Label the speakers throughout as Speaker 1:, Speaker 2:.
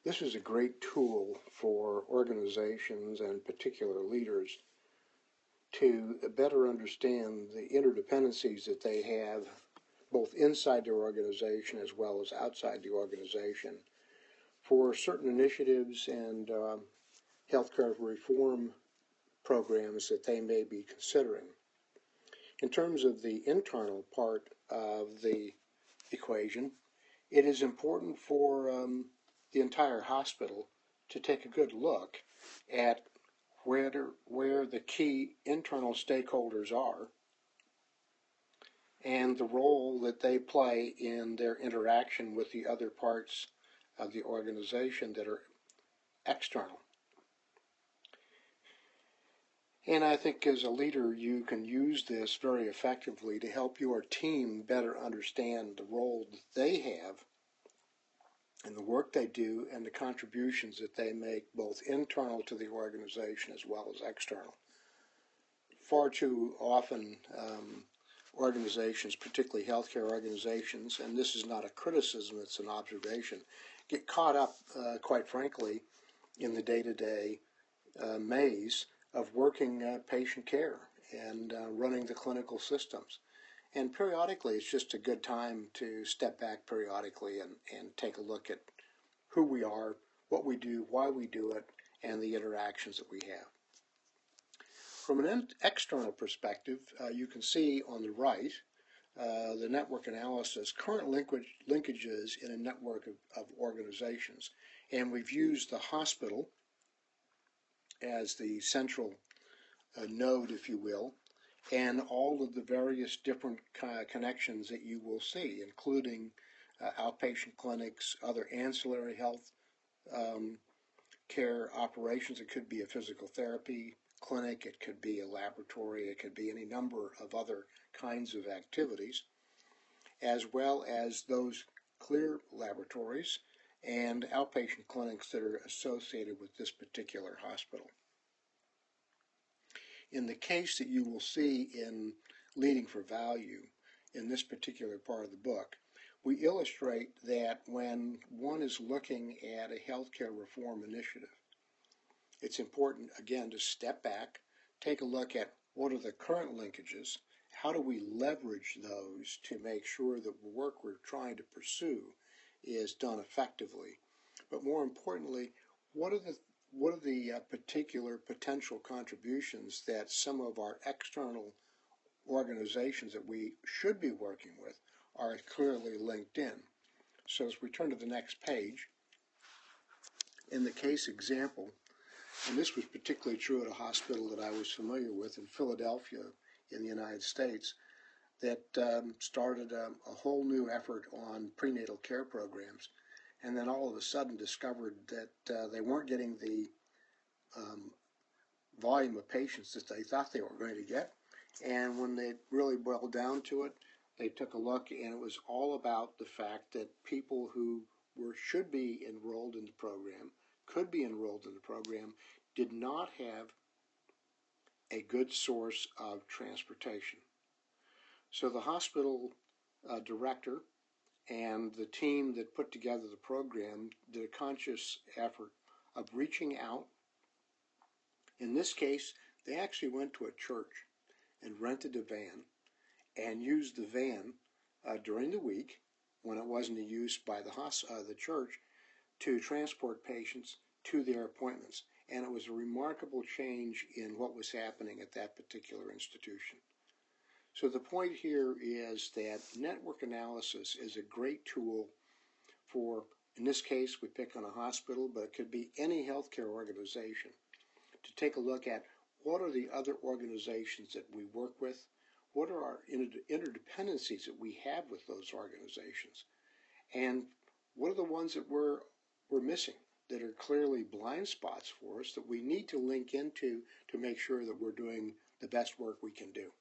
Speaker 1: This is a great tool for organizations and particular leaders to better understand the interdependencies that they have both inside their organization as well as outside the organization for certain initiatives and healthcare reform programs that they may be considering. In terms of the internal part of the equation, it is important for the entire hospital to take a good look at where the key internal stakeholders are and the role that they play in their interaction with the other parts of the organization that are external. And I think as a leader, you can use this very effectively to help your team better understand the role that they have and the work they do and the contributions that they make both internal to the organization as well as external. Far too often, organizations, particularly healthcare organizations, and this is not a criticism, it's an observation, get caught up, quite frankly, in the day-to-day maze of working patient care and running the clinical systems. And periodically, it's just a good time to step back periodically and take a look at who we are, what we do, why we do it, and the interactions that we have. From an external perspective, you can see on the right the network analysis, current linkages in a network of organizations. And we've used the hospital as the central node, if you will, and all of the various different connections that you will see, including outpatient clinics, other ancillary health care operations. It could be a physical therapy clinic, it could be a laboratory, it could be any number of other kinds of activities, as well as those clear laboratories and outpatient clinics that are associated with this particular hospital. In the case that you will see in Leading for Value, in this particular part of the book, we illustrate that when one is looking at a healthcare reform initiative, it's important, again, to step back, take a look at what are the current linkages, how do we leverage those to make sure that the work we're trying to pursue is done effectively. But more importantly, what are the particular potential contributions that some of our external organizations that we should be working with are clearly linked in. So as we turn to the next page, in the case example, and this was particularly true at a hospital that I was familiar with in Philadelphia in the United States, that started a whole new effort on prenatal care programs, and then all of a sudden discovered that they weren't getting the volume of patients that they thought they were going to get. And when they really boiled down to it, they took a look, and it was all about the fact that people who should be enrolled in the program, could be enrolled in the program, did not have a good source of transportation. So the hospital director and the team that put together the program did a conscious effort of reaching out. In this case, they actually went to a church and rented a van and used the van during the week when it wasn't in use by the church to transport patients to their appointments. And it was a remarkable change in what was happening at that particular institution. So the point here is that network analysis is a great tool for, in this case, we pick on a hospital, but it could be any healthcare organization, to take a look at what are the other organizations that we work with, what are our interdependencies that we have with those organizations, and what are the ones that we're missing that are clearly blind spots for us that we need to link into to make sure that we're doing the best work we can do.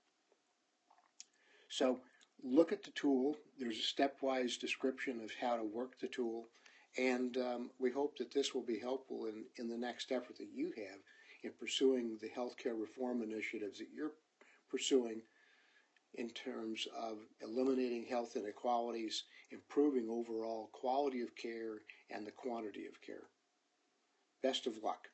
Speaker 1: So look at the tool. There's a stepwise description of how to work the tool, and we hope that this will be helpful in the next effort that you have in pursuing the healthcare reform initiatives that you're pursuing in terms of eliminating health inequalities, improving overall quality of care, and the quantity of care. Best of luck.